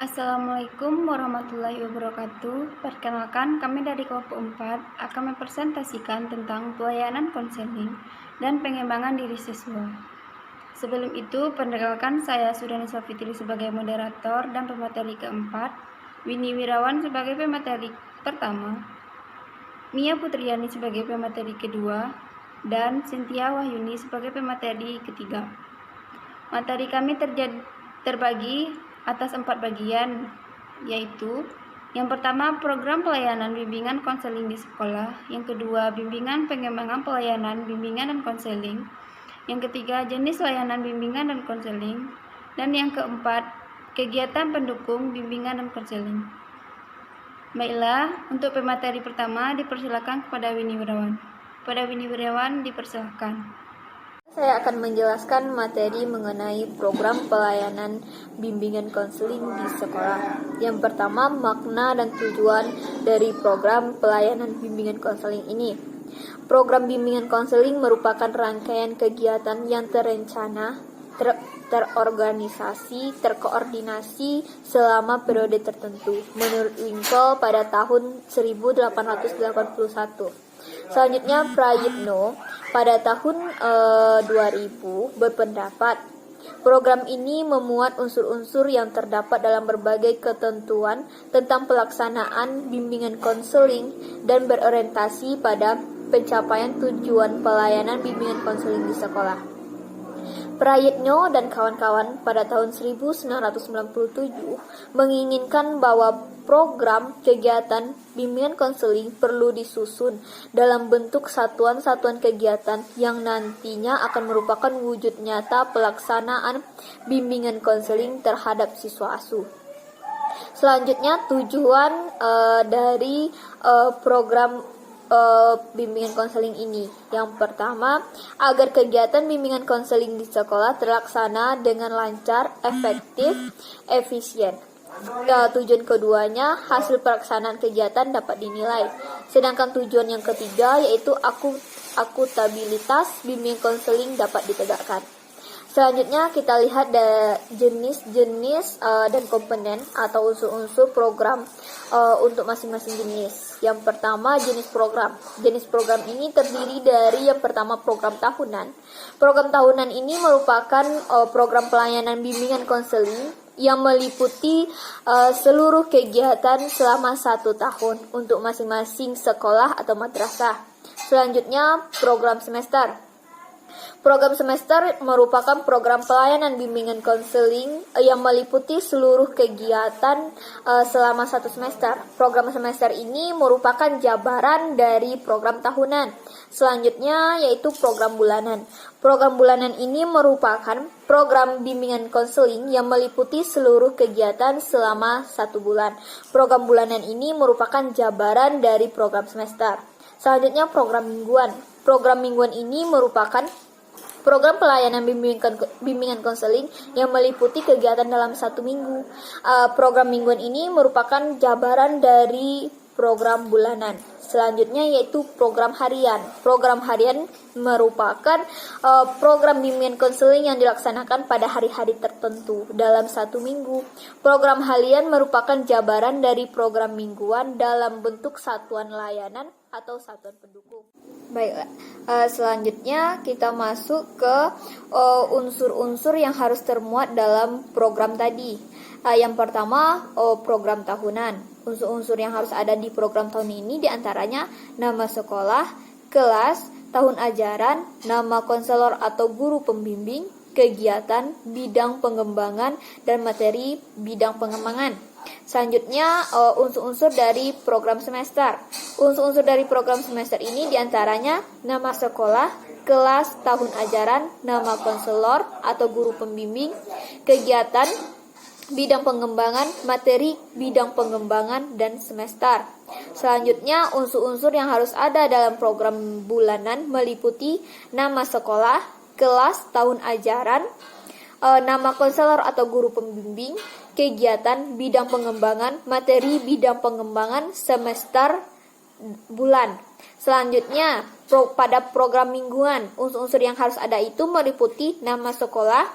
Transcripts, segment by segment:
Assalamualaikum warahmatullahi wabarakatuh. Perkenalkan, kami dari kelompok 4 akan mempresentasikan tentang pelayanan konseling dan pengembangan diri siswa. Sebelum itu, perkenalkan saya Sudanisa Fitri sebagai moderator dan pemateri keempat, Winnie Wirawan sebagai pemateri pertama, Mia Putriani sebagai pemateri kedua, dan Cynthia Wahyuni sebagai pemateri ketiga. Materi kami terbagi atas 4 bagian, yaitu yang pertama, program pelayanan bimbingan konseling di sekolah. Yang kedua, bimbingan pengembangan pelayanan bimbingan dan konseling. Yang ketiga, jenis layanan bimbingan dan konseling. Dan yang keempat, kegiatan pendukung bimbingan dan konseling. Baiklah, untuk pemateri pertama dipersilakan kepada Winnie Wirawan. Pada Winnie Wirawan dipersilakan. Saya akan menjelaskan materi mengenai program pelayanan bimbingan konseling di sekolah. Yang pertama, makna dan tujuan dari program pelayanan bimbingan konseling ini. Program bimbingan konseling merupakan rangkaian kegiatan yang terencana, terorganisasi, terkoordinasi selama periode tertentu, menurut Winkle pada tahun 1881. Selanjutnya, Prayitno pada tahun 2000 berpendapat program ini memuat unsur-unsur yang terdapat dalam berbagai ketentuan tentang pelaksanaan bimbingan konseling dan berorientasi pada pencapaian tujuan pelayanan bimbingan konseling di sekolah. Prayitno dan kawan-kawan pada tahun 1997 menginginkan bahwa program kegiatan bimbingan konseling perlu disusun dalam bentuk satuan-satuan kegiatan yang nantinya akan merupakan wujud nyata pelaksanaan bimbingan konseling terhadap siswa asuh. Selanjutnya, tujuan dari program bimbingan konseling ini. Yang pertama, agar kegiatan bimbingan konseling di sekolah terlaksana dengan lancar, efektif, efisien. Tujuan keduanya, hasil pelaksanaan kegiatan dapat dinilai. Sedangkan tujuan yang ketiga yaitu akutabilitas bimbingan konseling dapat ditegakkan. Selanjutnya kita lihat jenis-jenis dan komponen atau unsur-unsur program untuk masing-masing jenis. Yang pertama, jenis program. Jenis program ini terdiri dari yang pertama, program tahunan. Program tahunan ini merupakan program pelayanan bimbingan konseling yang meliputi seluruh kegiatan selama 1 tahun untuk masing-masing sekolah atau madrasah. Selanjutnya, program semester. Program semester merupakan program pelayanan bimbingan konseling yang meliputi seluruh kegiatan selama 1 semester. Program semester ini merupakan jabaran dari program tahunan. Selanjutnya yaitu program bulanan. Program bulanan ini merupakan program bimbingan konseling yang meliputi seluruh kegiatan selama 1 bulan. Program bulanan ini merupakan jabaran dari program semester. Selanjutnya program mingguan. Program mingguan ini merupakan program pelayanan bimbingan konseling yang meliputi kegiatan dalam 1 minggu. Program mingguan ini merupakan jabaran dari program bulanan. Selanjutnya yaitu program harian. Program harian merupakan program bimbingan konseling yang dilaksanakan pada hari-hari tertentu dalam 1 minggu. Program harian merupakan jabaran dari program mingguan dalam bentuk satuan layanan atau satuan pendukung. Baiklah, selanjutnya kita masuk ke unsur-unsur yang harus termuat dalam program tadi. Yang pertama, program tahunan. Unsur-unsur yang harus ada di program tahun ini diantaranya nama sekolah, kelas, tahun ajaran, nama konselor atau guru pembimbing, kegiatan, bidang pengembangan, dan materi bidang pengembangan. Selanjutnya, unsur-unsur dari program semester. Unsur-unsur dari program semester ini diantaranya nama sekolah, kelas, tahun ajaran, nama konselor atau guru pembimbing, kegiatan, bidang pengembangan, materi bidang pengembangan, dan semester. Selanjutnya, unsur-unsur yang harus ada dalam program bulanan meliputi nama sekolah, kelas, tahun ajaran, nama konselor atau guru pembimbing, kegiatan, bidang pengembangan, materi bidang pengembangan, semester, bulan. Selanjutnya, pada program mingguan, unsur-unsur yang harus ada itu meliputi nama sekolah,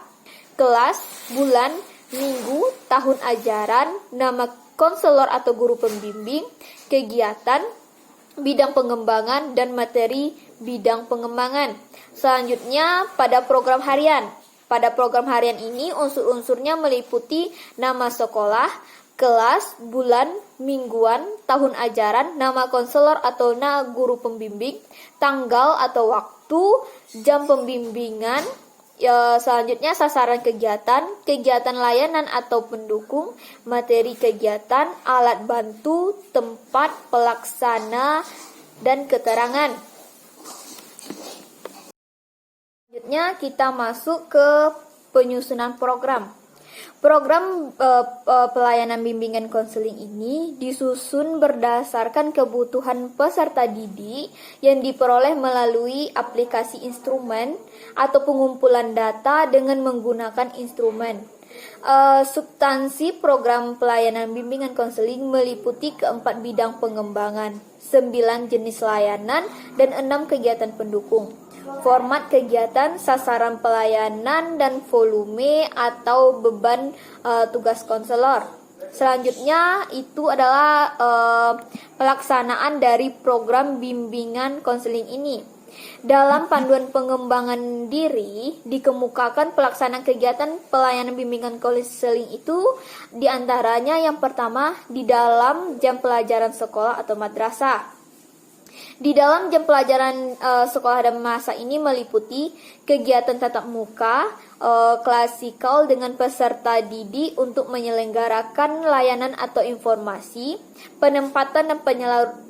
kelas, bulan, minggu, tahun ajaran, nama konselor atau guru pembimbing, kegiatan, bidang pengembangan, dan materi bidang pengembangan. Selanjutnya pada program harian. Pada program harian ini unsur-unsurnya meliputi nama sekolah, kelas, bulan, mingguan, tahun ajaran, nama konselor atau nama guru pembimbing, tanggal atau waktu, jam pembimbingan. Selanjutnya sasaran kegiatan, kegiatan layanan atau pendukung, materi kegiatan, alat bantu, tempat pelaksana, dan keterangan. Selanjutnya kita masuk ke penyusunan program. Program pelayanan bimbingan konseling ini disusun berdasarkan kebutuhan peserta didik yang diperoleh melalui aplikasi instrumen atau pengumpulan data dengan menggunakan instrumen. Substansi program pelayanan bimbingan konseling meliputi keempat bidang pengembangan, 9 jenis layanan, dan 6 kegiatan pendukung. Format kegiatan, sasaran pelayanan, dan volume atau beban tugas konselor. Selanjutnya itu adalah pelaksanaan dari program bimbingan konseling ini. Dalam panduan pengembangan diri dikemukakan pelaksanaan kegiatan pelayanan bimbingan konseling itu diantaranya yang pertama di dalam jam pelajaran sekolah atau madrasah. Di dalam jam pelajaran sekolah dan masa ini meliputi kegiatan tatap muka, klasikal dengan peserta didik untuk menyelenggarakan layanan atau informasi, penempatan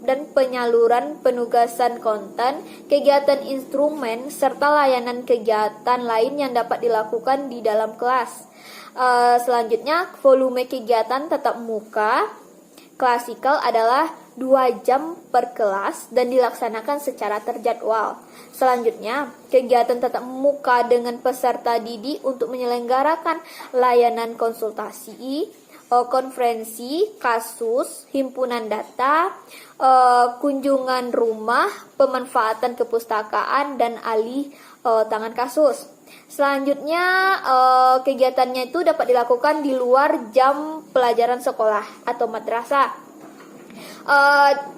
dan penyaluran penugasan konten, kegiatan instrumen, serta layanan kegiatan lain yang dapat dilakukan di dalam kelas. Selanjutnya, volume kegiatan tatap muka klasikal adalah 2 jam per kelas dan dilaksanakan secara terjadwal. Selanjutnya, kegiatan tatap muka dengan peserta didik untuk menyelenggarakan layanan konsultasi, konferensi, kasus, himpunan data, kunjungan rumah, pemanfaatan kepustakaan, dan alih tangan kasus. Selanjutnya, kegiatannya itu dapat dilakukan di luar jam pelajaran sekolah atau madrasah.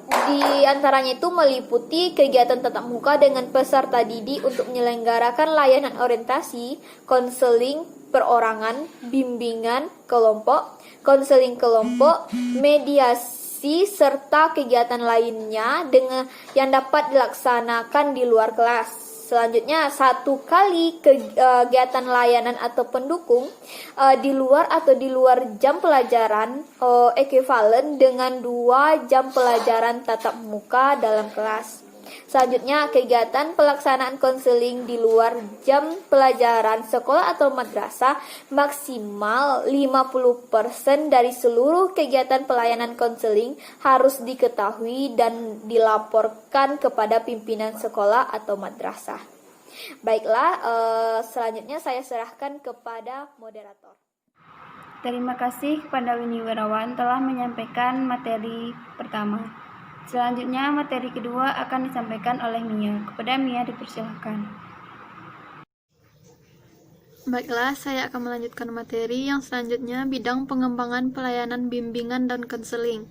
Di antaranya itu meliputi kegiatan tatap muka dengan peserta didik untuk menyelenggarakan layanan orientasi, konseling perorangan, bimbingan kelompok, konseling kelompok, mediasi, serta kegiatan lainnya dengan yang dapat dilaksanakan di luar kelas. Selanjutnya, 1 kali kegiatan layanan atau pendukung di luar jam pelajaran ekuivalen dengan 2 jam pelajaran tatap muka dalam kelas. Selanjutnya, kegiatan pelaksanaan konseling di luar jam pelajaran sekolah atau madrasah maksimal 50% dari seluruh kegiatan pelayanan konseling harus diketahui dan dilaporkan kepada pimpinan sekolah atau madrasah. Baiklah, selanjutnya saya serahkan kepada moderator. Terima kasih kepada Winnie Wirawan telah menyampaikan materi pertama. Selanjutnya, materi kedua akan disampaikan oleh Mia. Kepada Mia dipersilakan. Baiklah, saya akan melanjutkan materi yang selanjutnya, bidang pengembangan pelayanan bimbingan dan konseling.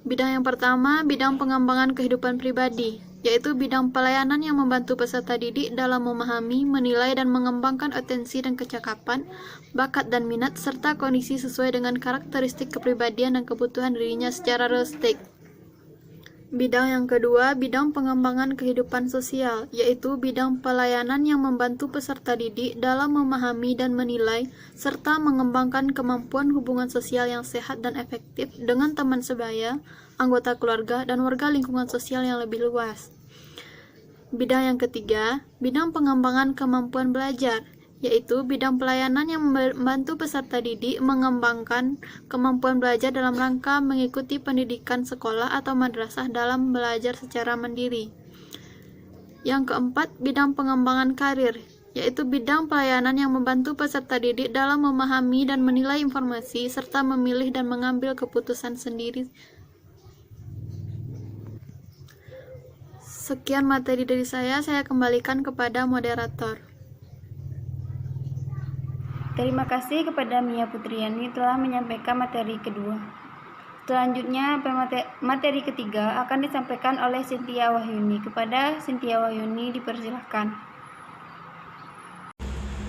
Bidang yang pertama, bidang pengembangan kehidupan pribadi, yaitu bidang pelayanan yang membantu peserta didik dalam memahami, menilai, dan mengembangkan atensi dan kecakapan, bakat dan minat, serta kondisi sesuai dengan karakteristik kepribadian dan kebutuhan dirinya secara realistik. Bidang yang kedua, bidang pengembangan kehidupan sosial, yaitu bidang pelayanan yang membantu peserta didik dalam memahami dan menilai, serta mengembangkan kemampuan hubungan sosial yang sehat dan efektif dengan teman sebaya, anggota keluarga, dan warga lingkungan sosial yang lebih luas. Bidang yang ketiga, bidang pengembangan kemampuan belajar, yaitu bidang pelayanan yang membantu peserta didik mengembangkan kemampuan belajar dalam rangka mengikuti pendidikan sekolah atau madrasah dalam belajar secara mandiri. Yang keempat, bidang pengembangan karir, yaitu bidang pelayanan yang membantu peserta didik dalam memahami dan menilai informasi serta memilih dan mengambil keputusan sendiri. Sekian materi dari saya kembalikan kepada moderator. Terima kasih kepada Mia Putriani telah menyampaikan materi kedua. Selanjutnya, materi ketiga akan disampaikan oleh Cynthia Wahyuni. Kepada Cynthia Wahyuni dipersilahkan.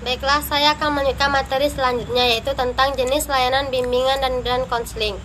Baiklah, saya akan melanjutkan materi selanjutnya, yaitu tentang jenis layanan bimbingan dan konseling.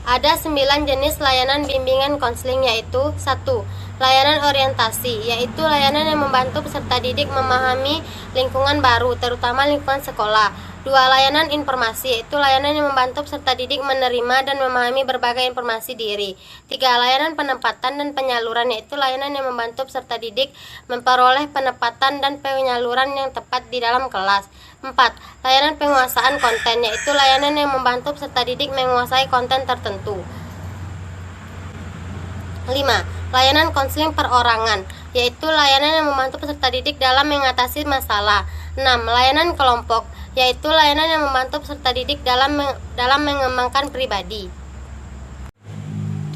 Ada 9 jenis layanan bimbingan konseling, yaitu 1. Layanan orientasi, yaitu layanan yang membantu peserta didik memahami lingkungan baru, terutama lingkungan sekolah. 2. Layanan informasi, yaitu layanan yang membantu peserta didik menerima dan memahami berbagai informasi diri. 3. Layanan penempatan dan penyaluran, yaitu layanan yang membantu peserta didik memperoleh penempatan dan penyaluran yang tepat di dalam kelas. 4. Layanan penguasaan konten, yaitu layanan yang membantu peserta didik menguasai konten tertentu. 5. Layanan konseling perorangan, yaitu layanan yang membantu peserta didik dalam mengatasi masalah. 6. Layanan kelompok, yaitu layanan yang membantu peserta didik dalam mengembangkan pribadi.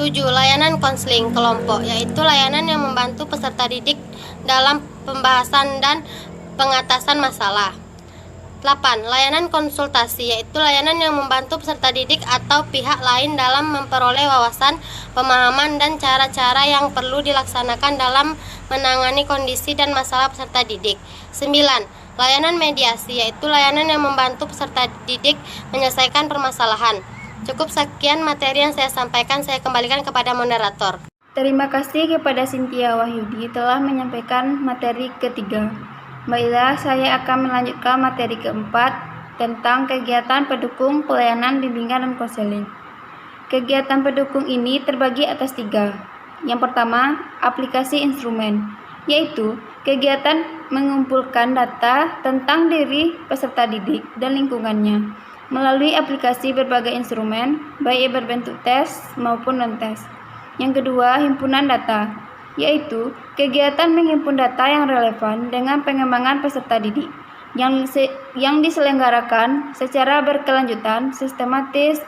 7. Layanan konseling kelompok, yaitu layanan yang membantu peserta didik dalam pembahasan dan pengatasan masalah. 8. Layanan konsultasi, yaitu layanan yang membantu peserta didik atau pihak lain dalam memperoleh wawasan, pemahaman, dan cara-cara yang perlu dilaksanakan dalam menangani kondisi dan masalah peserta didik. 9. Layanan mediasi, yaitu layanan yang membantu peserta didik menyelesaikan permasalahan. Cukup sekian materi yang saya sampaikan, saya kembalikan kepada moderator. Terima kasih kepada Cynthia Wahyudi telah menyampaikan materi ketiga. Baiklah, saya akan melanjutkan materi keempat tentang kegiatan pendukung pelayanan bimbingan dan konseling. Kegiatan pendukung ini terbagi atas 3. Yang pertama, aplikasi instrumen, yaitu kegiatan mengumpulkan data tentang diri peserta didik dan lingkungannya melalui aplikasi berbagai instrumen, baik berbentuk tes maupun non-tes. Yang kedua, himpunan data, yaitu kegiatan menghimpun data yang relevan dengan pengembangan peserta didik yang diselenggarakan secara berkelanjutan, sistematis,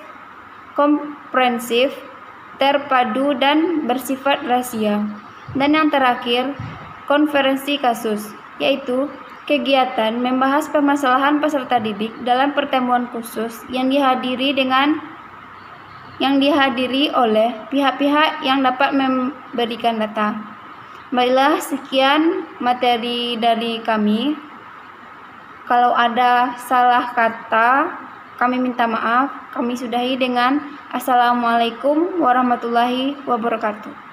komprehensif, terpadu, dan bersifat rahasia. Dan yang terakhir, konferensi kasus, yaitu kegiatan membahas permasalahan peserta didik dalam pertemuan khusus yang dihadiri oleh pihak-pihak yang dapat memberikan data. Baiklah, sekian materi dari kami. Kalau ada salah kata, kami minta maaf. Kami sudahi dengan Assalamualaikum warahmatullahi wabarakatuh.